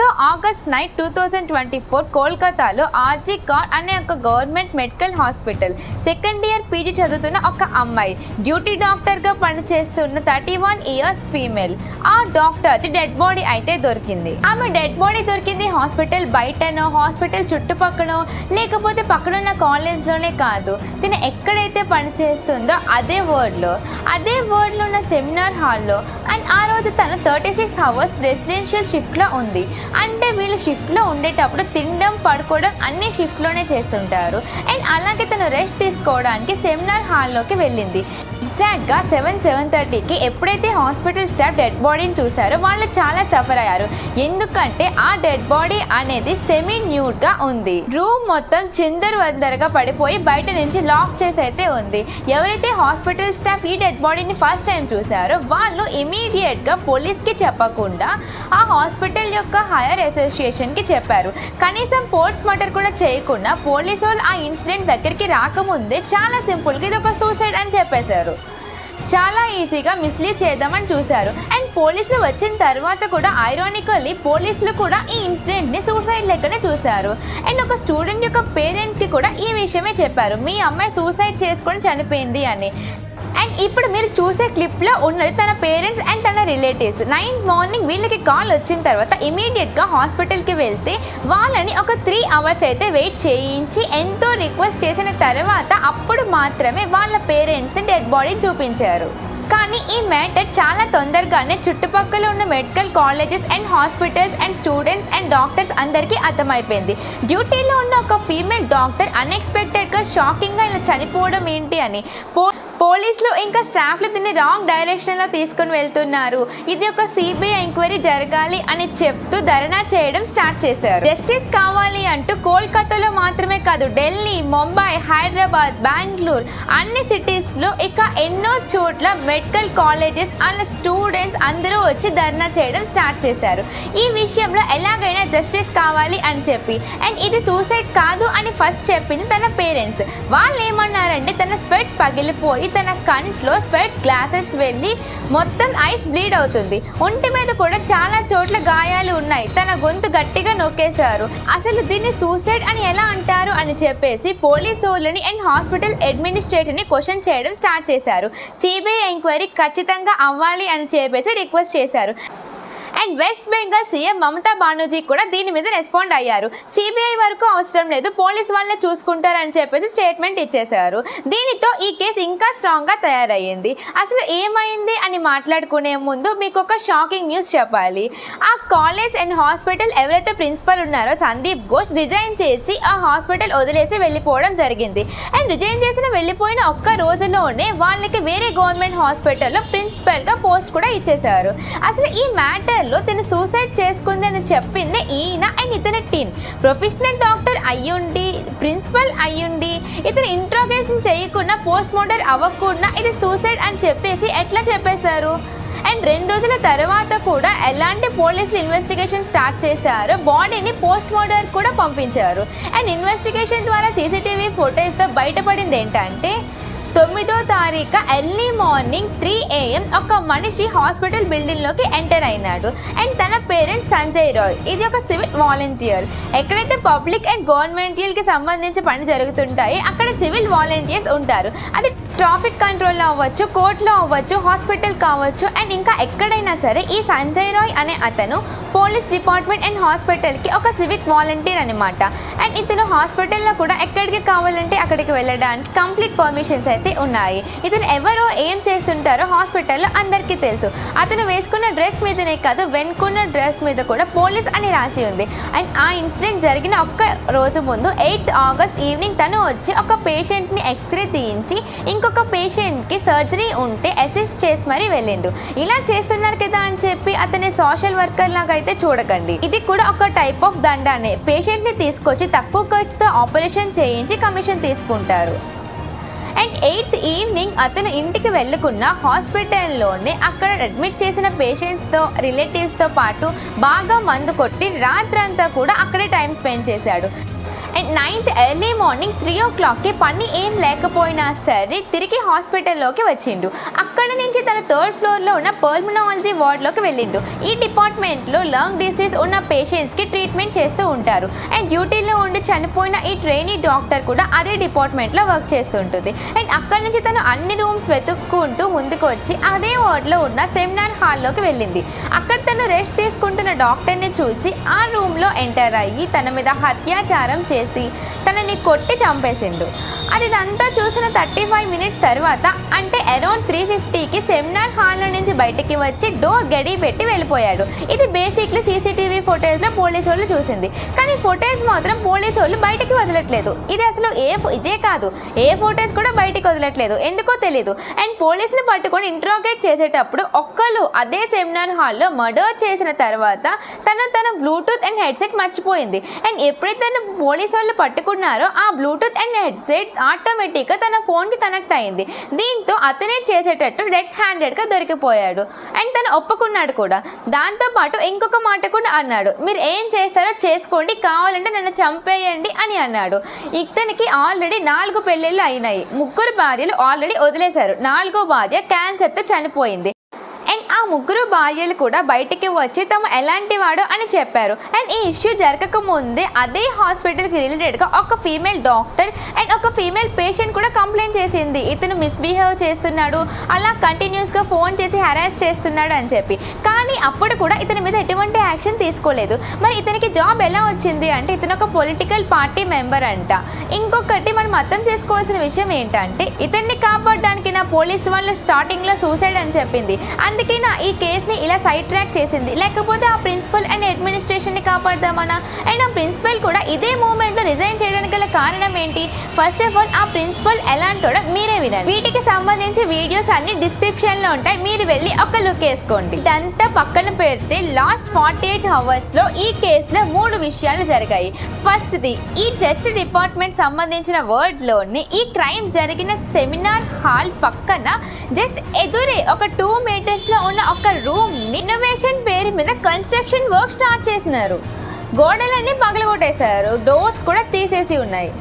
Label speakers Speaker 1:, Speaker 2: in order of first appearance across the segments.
Speaker 1: So August 9, 2024 కోల్కతాలో RG card అనే ఒక government medical hospital second year PG చదువుతున్న ఒక అమ్మాయి డ్యూటీ డాక్టర్గా పనిచేస్తున్న 31 ఇయర్స్ ఫీమేల్. ఆ డాక్టర్ డెడ్ బాడీ అయితే దొరికింది. ఆమె డెడ్ బాడీ దొరికింది హాస్పిటల్ బయటనో, హాస్పిటల్ చుట్టుపక్కనో, లేకపోతే పక్కనున్న కాలేజ్లోనే కాదు, తిన ఎక్కడైతే పనిచేస్తుందో అదే వర్డ్లో ఉన్న సెమినార్ హాల్లో. అండ్ ఆ రోజు తను 36 అవర్స్ రెసిడెన్షియల్ షిఫ్ట్లో ఉంది. అంటే వీళ్ళు షిఫ్ట్లో ఉండేటప్పుడు తినడం, పడుకోవడం అన్ని షిఫ్ట్లోనే చేస్తుంటారు. అండ్ అలాగే తను రెస్ట్ తీసుకోవడానికి సెమినార్ హాల్లోకి వెళ్ళింది. ఎగ్జాక్ట్గా 7:30కి ఎప్పుడైతే హాస్పిటల్ స్టాఫ్ డెడ్ బాడీని చూసారో వాళ్ళు చాలా సఫర్ అయ్యారు. ఎందుకంటే ఆ డెడ్ బాడీ అనేది సెమీ న్యూడ్గా ఉంది. రూమ్ మొత్తం చిందరవందరగా పడిపోయి బయట నుంచి లాక్ చేసి అయితే ఉంది. ఎవరైతే హాస్పిటల్ స్టాఫ్ ఈ డెడ్ బాడీని ఫస్ట్ టైం చూసారో వాళ్ళు ఇమీడియట్గా పోలీస్కి చెప్పకుండా ఆ హాస్పిటల్ యొక్క హైయర్ అసోసియేషన్కి చెప్పారు. కనీసం పోస్ట్ మార్టం కూడా చేయకుండా పోలీసు వాళ్ళు ఆ ఇన్సిడెంట్ దగ్గరికి రాకముందే చాలా సింపుల్గా ఇది ఒక సూసైడ్ అని చెప్పేశారు. చాలా ఈజీగా మిస్లీడ్ చేద్దామని చూశారు. అండ్ పోలీసులు వచ్చిన తర్వాత కూడా ఐరానికల్లీ పోలీసులు కూడా ఈ ఇన్సిడెంట్ని సూసైడ్ లెక్కనే చూశారు. అండ్ ఒక స్టూడెంట్ యొక్క పేరెంట్స్కి కూడా ఈ విషయమే చెప్పారు, మీ అమ్మాయి సూసైడ్ చేసుకొని చనిపోయింది అని. అండ్ ఇప్పుడు మీరు చూసే క్లిప్లో ఉన్నది తన పేరెంట్స్ అండ్ తన రిలేటివ్స్. 9 మార్నింగ్ వీళ్ళకి కాల్ వచ్చిన తర్వాత ఇమీడియట్గా హాస్పిటల్కి వెళ్తే వాళ్ళని ఒక 3 అవర్స్ అయితే వెయిట్ చేయించి ఎంతో రిక్వెస్ట్ చేసిన తర్వాత అప్పుడు మాత్రమే వాళ్ళ పేరెంట్స్ని డెడ్ బాడీని చూపించారు. కానీ ఈ మ్యాటర్ చాలా తొందరగానే చుట్టుపక్కల ఉన్న medical colleges and hospitals and students and doctors అందరికీ అర్థమైపోయింది. డ్యూటీలో ఉన్న ఒక ఫీమేల్ డాక్టర్ అన్ఎక్స్పెక్టెడ్గా షాకింగ్గా ఇలా చనిపోవడం ఏంటి అని. పోలీసులు ఇంకా స్టాఫ్లు దీన్ని రాంగ్ డైరెక్షన్లో తీసుకుని వెళ్తున్నారు, ఇది ఒక సిబిఐ ఎంక్వైరీ జరగాలి అని చెప్తూ ధర్నా చేయడం స్టార్ట్ చేశారు. జస్టిస్ కావాలి అంటూ కోల్కతాలో మాత్రమే కాదు, ఢిల్లీ, ముంబై, హైదరాబాద్, బెంగళూరు అన్ని సిటీస్లో ఇక ఎన్నో చోట్ల మెడికల్ కాలేజెస్ అలా స్టూడెంట్స్ అందరూ వచ్చి ధర్నా చేయడం స్టార్ట్ చేశారు. ఈ విషయంలో ఎలాగైనా జస్టిస్ కావాలి అని చెప్పి. అండ్ ఇది సూసైడ్ కాదు అని ఫస్ట్ చెప్పింది తన పేరెంట్స్. వాళ్ళు ఏమన్నారంటే తన స్పెట్స్ పగిలిపోయి తన కంట్లో స్పెట్స్ గ్లాసెస్ వెళ్ళి మొత్తం ఐస్ బ్లీడ్ అవుతుంది, ఒంటి మీద కూడా చాలా చోట్ల గాయాలు ఉన్నాయి, తన గొంతు గట్టిగా నొక్కేశారు. అసలు దీన్ని సూసైడ్ అని ఎలా అంటారు అని చెప్పేసి పోలీసు వాళ్ళని అండ్ హాస్పిటల్ అడ్మినిస్ట్రేటర్ని క్వశ్చన్ చేయడం స్టార్ట్ చేశారు. సిబిఐ ఎంక్వైరీ ఖచ్చితంగా అవ్వాలి అని చెప్పేసి రిక్వెస్ట్ చేశారు. And West Bengal CM Mamata Banerjee కూడా దీని మీద రెస్పాండ్ అయ్యారు. సిబిఐ వరకు అవసరం లేదు, పోలీస్ వాళ్ళే చూసుకుంటారని చెప్పేసి స్టేట్మెంట్ ఇచ్చేశారు. దీనితో ఈ కేసు ఇంకా స్ట్రాంగ్గా తయారయ్యింది. అసలు ఏమైంది అని మాట్లాడుకునే ముందు మీకు ఒక షాకింగ్ న్యూస్ చెప్పాలి. ఆ కాలేజ్ అండ్ హాస్పిటల్ ఎవరైతే ప్రిన్సిపల్ ఉన్నారో సందీప్ ఘోష్ రిజైన్ చేసి ఆ హాస్పిటల్ వదిలేసి వెళ్ళిపోవడం జరిగింది. అండ్ రిజైన్ చేసిన వెళ్ళిపోయిన ఒక్క రోజులోనే వాళ్ళకి వేరే గవర్నమెంట్ హాస్పిటల్లో ప్రిన్సిపల్గా పోస్ట్ కూడా ఇచ్చేశారు. అసలు ఈ మ్యాటర్ తను సూసైడ్ చేసుకుంది అని చెప్పింది ఈయన అండ్ ఇతని టీం. ప్రొఫెషనల్ డాక్టర్ అయ్యుండి, ప్రిన్సిపల్ అయ్యుండి, ఇతను ఇంట్రోగేషన్ చేయకుండా, పోస్ట్ మార్టం అవ్వకుండా ఇది సూసైడ్ అని చెప్పేసి ఎట్లా చెప్పేశారు? అండ్ 2 రోజుల తర్వాత కూడా ఎలాంటి పోలీసులు ఇన్వెస్టిగేషన్ స్టార్ట్ చేశారో బాడీని పోస్ట్ మార్టం కూడా పంపించారు. అండ్ ఇన్వెస్టిగేషన్ ద్వారా సీసీటీవీ ఫుటేజ్తో బయటపడింది ఏంటంటే 9వ తారీఖు ఎర్లీ మార్నింగ్ 3 AM ఒక మనిషి హాస్పిటల్ బిల్డింగ్లోకి ఎంటర్ అయినాడు. అండ్ తన పేరెంట్ సంజయ్ రాయ్. ఇది ఒక సివిల్ వాలంటీర్. ఎక్కడైతే పబ్లిక్ అండ్ గవర్నమెంటల్కి సంబంధించి పని జరుగుతుంటాయి అక్కడ సివిల్ వాలంటీర్స్ ఉంటారు. అది ట్రాఫిక్ కంట్రోల్లో అవ్వచ్చు, కోర్టులో అవ్వచ్చు, హాస్పిటల్ కావచ్చు, అండ్ ఇంకా ఎక్కడైనా సరే ఈ సంజయ్ రాయ్ అనే అతను పోలీస్ డిపార్ట్మెంట్ అండ్ హాస్పిటల్కి ఒక సివిక్ వాలంటీర్ అనమాట. అండ్ ఇతను హాస్పిటల్లో కూడా ఎక్కడికి కావాలంటే అక్కడికి వెళ్ళడానికి కంప్లీట్ పర్మిషన్స్ అయితే ఉన్నాయి. ఇతను ఎవరో ఏం చేస్తుంటారో హాస్పిటల్లో అందరికీ తెలుసు. అతను వేసుకున్న డ్రెస్ మీదనే కాదు వెనుకున్న డ్రెస్ మీద కూడా పోలీస్ అని రాసి ఉంది. అండ్ ఆ ఇన్సిడెంట్ జరిగిన ఒక్క రోజు ముందు 8th ఆగస్ట్ ఈవినింగ్ తను వచ్చి ఒక పేషెంట్ని ఎక్స్రే తీయించి ఇంకొక పేషెంట్కి సర్జరీ ఉంటే అసిస్ట్ చేసి మరీ వెళ్ళిండు. ఇలా చేస్తున్నారు కదా అని చెప్పి అతని సోషల్ వర్కర్ లాగా అయితే చూడకండి. ఇది కూడా ఒక టైప్ ఆఫ్ దండానే. పేషెంట్ని తీసుకొచ్చి తక్కువ ఖర్చుతో ఆపరేషన్ చేయించి కమిషన్ తీసుకుంటారు. అండ్ 8th ఈవినింగ్ అతను ఇంటికి వెళ్ళకుండా హాస్పిటల్లోనే అక్కడ అడ్మిట్ చేసిన పేషెంట్స్తో రిలేటివ్స్తో పాటు బాగా మందు కొట్టి రాత్రంతా కూడా అక్కడే టైం స్పెండ్ చేశాడు. అండ్ 9th ఎర్లీ మార్నింగ్ 3 o'clockకి పని ఏం లేకపోయినా సరే తిరిగి హాస్పిటల్లోకి వచ్చిండు. అక్కడ నుంచి తన 3rd ఫ్లోర్లో ఉన్న పల్మనాలజీ వార్డ్లోకి వెళ్ళిండు. ఈ డిపార్ట్మెంట్లో లంగ్ డిసీజ్ ఉన్న పేషెంట్స్కి ట్రీట్మెంట్ చేస్తూ ఉంటారు. అండ్ డ్యూటీలో ఉండి చనిపోయిన ఈ ట్రైనీ డాక్టర్ కూడా అదే డిపార్ట్మెంట్లో వర్క్ చేస్తుంటుంది. అండ్ అక్కడ నుంచి తను అన్ని రూమ్స్ వెతుక్కుంటూ ముందుకు వచ్చి అదే వార్డ్లో ఉన్న సెమినార్ హాల్లోకి వెళ్ళింది. అక్కడ తను రెస్ట్ తీసుకుంటున్న డాక్టర్ని చూసి ఆ రూమ్లో ఎంటర్ అయ్యి తన మీద అత్యాచారం చేసి తనని కొట్టి చంపేసిండు. అదంతా చూసిన 35 minutes తర్వాత అంటే అరౌండ్ 3:50కి సెమినార్ హాల్లో నుంచి బయటికి వచ్చి డోర్ గడి పెట్టి వెళ్ళిపోయాడు. ఇది బేసిక్లీ సీసీటీవీ ఫుటేజ్లో పోలీసు వాళ్ళు చూసింది. కానీ ఫుటేజ్ మాత్రం పోలీసు వాళ్ళు బయటికి వదలట్లేదు. ఇది అసలు ఇదే కాదు, ఏ ఫుటేజ్ కూడా బయటికి వదలట్లేదు, ఎందుకో తెలీదు. అండ్ పోలీసుని పట్టుకొని ఇంట్రాగేట్ చేసేటప్పుడు ఒక్కళ్ళు అదే సెమినార్ హాల్లో మర్డర్ చేసిన తర్వాత తన బ్లూటూత్ అండ్ హెడ్సెట్ మర్చిపోయింది. అండ్ ఎప్పుడైతే పోలీసు వాళ్ళు పట్టుకున్నారో ఆ బ్లూటూత్ అండ్ హెడ్సెట్ ఆటోమేటిక్గా తన ఫోన్కి కనెక్ట్ అయింది. దీంతో అతనే చేసేటట్టు రెడ్ హ్యాండెడ్గా దొరికిపోయాడు. అండ్ తను ఒప్పుకున్నాడు కూడా. దాంతోపాటు ఇంకొక మాట కూడా అన్నాడు, మీరు ఏం చేస్తారో చేసుకోండి, కావాలంటే నన్ను చంపేయండి అని అన్నాడు. ఇతనికి ఆల్రెడీ 4 పెళ్ళిళ్ళు అయినాయి. 3 భార్యలు ఆల్రెడీ వదిలేశారు. 4వ భార్య క్యాన్సర్తో చనిపోయింది. అండ్ ఆ 3 భార్యలు కూడా బయటికి వచ్చి తమ ఎలాంటి వాడో అని చెప్పారు. అండ్ ఈ ఇష్యూ జరగకముందే అదే హాస్పిటల్కి రిలేటెడ్గా ఒక ఫీమేల్ డాక్టర్ అండ్ ఒక ఫీమేల్ పేషెంట్ కూడా కంప్లైంట్ చేసింది, ఇతను మిస్బిహేవ్ చేస్తున్నాడు, అలా కంటిన్యూస్గా ఫోన్ చేసి హెరాస్ చేస్తున్నాడు అని చెప్పి. కానీ అప్పుడు కూడా ఇతని మీద ఎటువంటి యాక్షన్ తీసుకోలేదు. మరి ఇతనికి జాబ్ ఎలా వచ్చింది అంటే ఇతను ఒక పొలిటికల్ పార్టీ మెంబర్ అంట. ఇంకొకటి మనం అర్థం చేసుకోవాల్సిన విషయం ఏంటంటే ఇతన్ని కాపాడడానికి నా పోలీసు వాళ్ళు స్టార్టింగ్లో సూసైడ్ అని చెప్పింది. అందుకే నా ఈ కేసుని ఇలా సైడ్ ట్రాక్ చేసింది. లేకపోతే ఆ ప్రిన్సిపల్ అండ్ అడ్మినిస్ట్రేషన్ని కాపాడదామన్నా. అండ్ ఆ ప్రిన్సిపల్ కూడా ఇదే మూమెంట్లో రిజైన్ చేయడానికి గల కారణం ఏంటి? ఫస్ట్ ఆఫ్ ఆల్ ఆ ప్రిన్సిపల్ ఎలాంటోడో మీరే వినండి. వీటికి సంబంధించి వీడియోస్ అన్ని డిస్క్రిప్షన్లో ఉంటాయి, మీరు వెళ్ళి ఒక లుక్ వేసుకోండి. ఇదంతా పక్కన పెడితే లాస్ట్ 48 అవర్స్లో ఈ కేసులో 3 విషయాలు జరిగాయి. ఫస్ట్ది, ఈ టెస్ట్ డిపార్ట్మెంట్ సంబంధించిన వర్డ్లోని ఈ క్రైమ్ జరిగిన సెమినార్ హాల్ పక్కన జస్ట్ ఎదురే ఒక 2 meters ఉన్న ఒక రూమ్ని ఇన్నోవేషన్ పేరు మీద కన్స్ట్రక్షన్ వర్క్ స్టార్ట్ చేసినారు. గోడలన్నీ పగలగొట్టేశారు, డోర్స్ కూడా తీసేసి ఉన్నాయి.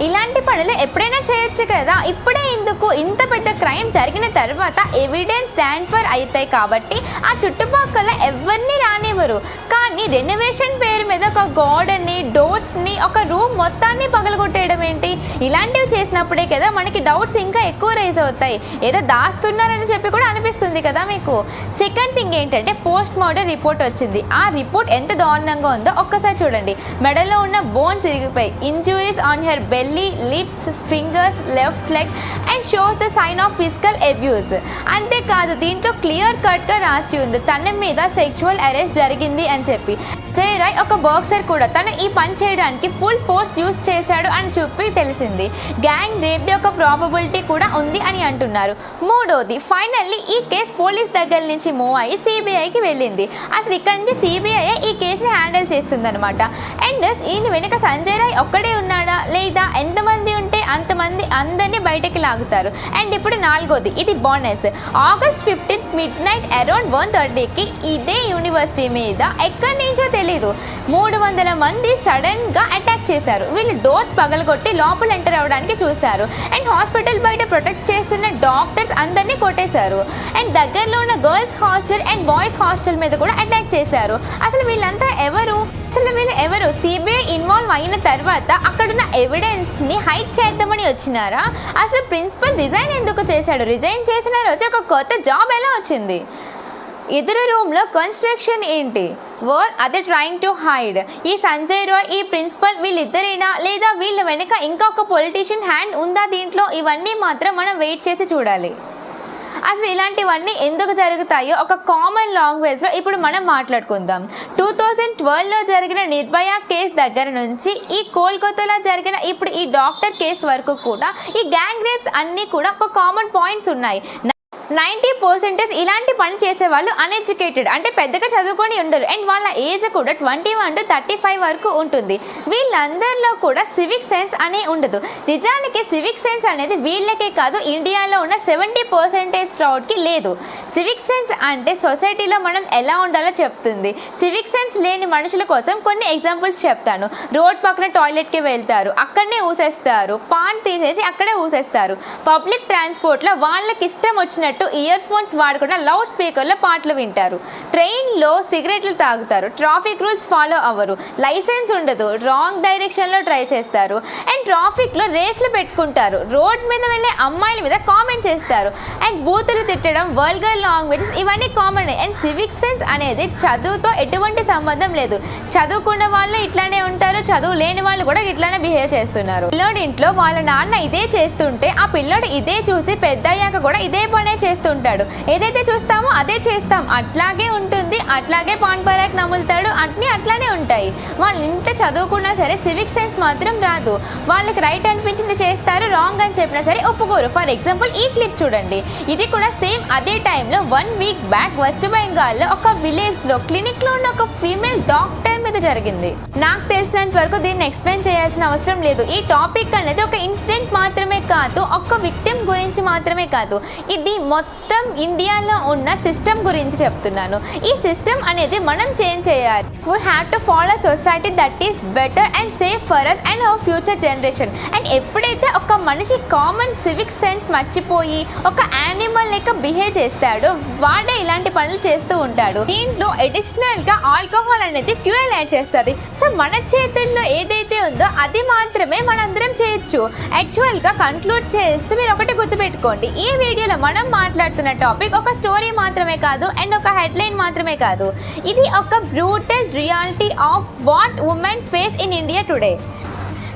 Speaker 1: ఇలాంటి పనులు ఎప్పుడైనా చేయొచ్చు కదా, ఇప్పుడే ఎందుకు? ఇంత పెద్ద క్రైమ్ జరిగిన తర్వాత ఎవిడెన్స్ ట్రాన్స్ఫర్ అవుతాయి కాబట్టి ఆ చుట్టుపక్కల ఎవరిని రానివ్వరు. కానీ రెనోవేషన్ పేరు మీద ఒక గోడని, డోర్స్ని, ఒక రూమ్ మొత్తాన్ని పగలగొట్టేయడం ఏంటి? ఇలాంటివి చేసినప్పుడే కదా మనకి డౌట్స్ ఇంకా ఎక్కువ రైజ్ అవుతాయి. ఏదో దాస్తున్నారని చెప్పి కూడా అనిపిస్తుంది కదా మీకు. సెకండ్ థింగ్ ఏంటంటే పోస్ట్ మార్టం రిపోర్ట్ వచ్చింది. ఆ రిపోర్ట్ ఎంత దారుణంగా ఉందో ఒక్కసారి చూడండి. మెడలో ఉన్న బోన్స్ ఇరిగిపోయి, injuries on her belly, lips, fingers, left leg and shows the sign of physical abuse. అంతేకాదు దీంట్లో క్లియర్ కట్గా రాసి ఉంది తన మీద సెక్షువల్ అరెస్ట్ జరిగింది అని చెప్పి. జయరాయ్ ఒక బాక్సర్ కూడా తను ఈ పని చేయడానికి ఫుల్ ఫోర్స్ యూజ్ చేశాడు అని చెప్పి తెలిసింది. గ్యాంగ్ రేప్ యొక్క ప్రాబబిలిటీ కూడా ఉంది అని అంటున్నారు. మూడోది, ఫైనల్లీ ఈ కేసు పోలీస్ దగ్గర నుంచి మూవ్ అయ్యి సిబిఐకి వెళ్ళింది. అసలు ఇక్కడ నుంచి సిబిఐ ఈ కేసుని హ్యాండిల్ చేస్తుంది అనమాట. అండ్ ఈయన వెనుక సంజయ్ రాయ్ ఒక్కడే ఉన్నాడా లేదా ఎంతమంది ఉంటే అంతమంది అందరినీ బయటకి లాగుతారు. అండ్ ఇప్పుడు 4వది, ఇది bonus. August 15th midnight around 1:30కి ఇదే యూనివర్సిటీ మీద ఎక్కడి నుంచో తెలీదు 300 మంది సడన్గా అటాక్ చేశారు. వీళ్ళు డోర్స్ పగలగొట్టి లోపల ఎంటర్ అవ్వడానికి చూశారు. అండ్ హాస్పిటల్ బయట ప్రొటెక్ట్ చేస్తున్న డాక్టర్స్ అందరినీ కొట్టేశారు. అండ్ దగ్గరలో ఉన్న girls hostel and boys hostel మీద కూడా అటాక్ చేశారు. అసలు వీళ్ళంతా ఎవరు? సిబిఐ ఇన్వాల్వ్ అయిన తర్వాత అక్కడున్న ఎవిడెన్స్ని హైడ్ చేద్దామని వచ్చినారా? అసలు ప్రిన్సిపల్ రిజైన్ ఎందుకు చేశాడు? రిజైన్ చేసిన రోజు ఒక కొత్త జాబ్ ఎలా వచ్చింది? ఎదురు రూమ్లో కన్స్ట్రక్షన్ ఏంటి? అదే ట్రైంగ్ టు హైడ్. ఈ సంజయ్ రాయ్, ఈ ప్రిన్సిపల్ వీళ్ళిద్దరైనా లేదా వీళ్ళ వెనుక ఇంకొక పొలిటీషియన్ హ్యాండ్ ఉందా దీంట్లో? ఇవన్నీ మాత్రం మనం వెయిట్ చేసి చూడాలి. అసలు ఇలాంటివన్నీ ఎందుకు జరుగుతాయో ఒక కామన్ లాంగ్వేజ్లో ఇప్పుడు మనం మాట్లాడుకుందాం. 2012లో జరిగిన నిర్భయ కేసు దగ్గర నుంచి ఈ కోల్కతాలో జరిగిన ఇప్పుడు ఈ డాక్టర్ కేసు వరకు కూడా ఈ గ్యాంగ్ రేప్స్ అన్నీ కూడా ఒక కామన్ పాయింట్స్ ఉన్నాయి. 90% ఇలాంటి పని చేసే వాళ్ళు అన్ఎడ్యుకేటెడ్, అంటే పెద్దగా చదువుకొని ఉండరు అండ్ వాళ్ళ ఏజ్ కూడా 21 to 35 వరకు ఉంటుంది. వీళ్ళందరిలో కూడా సివిక్ సెన్స్ అనే ఉండదు. నిజానికి సివిక్ సెన్స్ అనేది వీళ్ళకే కాదు, ఇండియాలో ఉన్న 70% క్రౌడ్కి లేదు. సివిక్ సెన్స్ అంటే సొసైటీలో మనం ఎలా ఉండాలో చెప్తుంది. సివిక్ సెన్స్ లేని మనుషుల కోసం కొన్ని ఎగ్జాంపుల్స్ చెప్తాను. రోడ్ పక్కన టాయిలెట్కి వెళ్తారు, అక్కడనే ఊసేస్తారు, పాన్ తీసేసి అక్కడే ఊసేస్తారు. పబ్లిక్ ట్రాన్స్పోర్ట్లో వాళ్ళకి ఇష్టం వచ్చినట్టు ఇయర్ ఫోన్స్ వాడకుండా లౌడ్ స్పీకర్లో పాటలు వింటారు. ట్రైన్లో సిగరెట్లు తాగుతారు, ట్రాఫిక్ రూల్స్ ఫాలో అవ్వరు, లైసెన్స్ ఉండదు, రాంగ్ డైరెక్షన్లో డ్రైవ్ చేస్తారు అండ్ ట్రాఫిక్లో రేస్లు పెట్టుకుంటారు. రోడ్ మీద వెళ్ళే అమ్మాయిల మీద కామెంట్ చేస్తారు అండ్ బూతులు తిట్టడం, వల్గర్ లాంగ్వేజెస్ ఇవన్నీ కామన్. అండ్ సివిక్ సెన్స్ అనేది చదువుతో ఎటువంటి సంబంధం లేదు. చదువుకున్న వాళ్ళు ఇట్లానే ఉంటారు, చదువు లేని వాళ్ళు కూడా ఇట్లానే బిహేవ్ చేస్తున్నారు. పిల్లోడి ఇంట్లో వాళ్ళ నాన్న ఇదే చేస్తుంటే ఆ పిల్లోడు ఇదే చూసి పెద్దయ్యాక కూడా ఇదే పనే చేస్తుంటాడు. ఏదైతే చూస్తామో అదే చేస్తాం, అట్లాగే ఉంటుంది, అట్లాగే పాన్ పరాక్ నములుతాడు, అన్నీ అట్లానే ఉంటాయి. వాళ్ళు ఇంత చదువుకున్నా సరే సివిక్ సెన్స్ మాత్రం రాదు. వాళ్ళకి రైట్ అనిపించింది చేస్తారు, రాంగ్ అని చెప్పినా సరే ఒప్పుకోరు. ఫర్ ఎగ్జాంపుల్ ఈ క్లిప్ చూడండి. ఇది కూడా సేమ్ అదే టైంలో 1 week బ్యాక్ వెస్ట్ బెంగాల్లో ఒక విలేజ్లో క్లినిక్లో ఉన్న ఒక ఫీమేల్ డాక్టర్ మీద జరిగింది. నాకు తెలిసినంత వరకు దీన్ని ఎక్స్ప్లెయిన్ చేయాల్సిన అవసరం లేదు. ఈ టాపిక్ అనేది ఒక ఇన్సిడెంట్ మాత్రమే కాదు, ఒక విక్టిమ్ గురించి మాత్రమే కాదు, ఇది మొత్తం ఇండియాలో ఉన్న సిస్టమ్ గురించి చెప్తున్నాను. ఈ సిస్టమ్ అనేది మనం చేంజ్ చేయాలి. We have to follow society that is better and safe for us and our future generation. And ఎప్పుడైతే ఒక మనిషి కామన్ సివిక్ సెన్స్ మర్చిపోయి ఒక యానిమల్ లెక్క బిహేవ్ చేస్తాడో వాడే ఇలాంటి పనులు చేస్తూ ఉంటాడు. దీంట్లో అడిషనల్గా ఆల్కహాల్ అనేది ఫ్యూయల్ యాడ్ చేస్తుంది. సో మన చేతుల్లో ఏదైతే ఉందో అది మాత్రమే మనందరం చేయొచ్చు. యాక్చువల్గా కన్క్లూడ్ చేస్తూ మీరు ఒకటి గుర్తుపెట్టుకోండి, ఈ వీడియోలో మనం మాట్లాడుతున్న టాపిక్ ఒక స్టోరీ మాత్రమే కాదు అండ్ ఒక హెడ్లైన్ మాత్రమే కాదు. ఇది ఒక brutal reality of what women face in India today.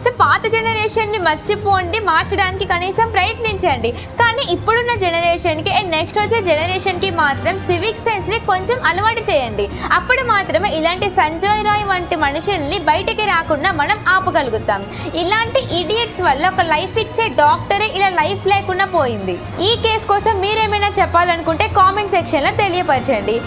Speaker 1: So పాత జనరేషన్ని మర్చిపోండి, మార్చడానికి కనీసం ప్రయత్నించండి. కానీ ఇప్పుడున్న జనరేషన్కి అండ్ నెక్స్ట్ వచ్చే జనరేషన్కి మాత్రం సివిక్ సెన్స్ని కొంచెం అలవాటు చేయండి. అప్పుడు మాత్రమే ఇలాంటి సంజయ్ రాయ్ వంటి మనుషుల్ని బయటికి రాకుండా మనం ఆపగలుగుతాం. ఇలాంటి ఇడియట్స్ వల్ల ఒక లైఫ్ ఇచ్చే డాక్టరే ఇలా లైఫ్ లేకుండా పోయింది. ఈ కేసు కోసం మీరేమైనా చెప్పాలనుకుంటే కామెంట్ సెక్షన్లో తెలియపరచండి.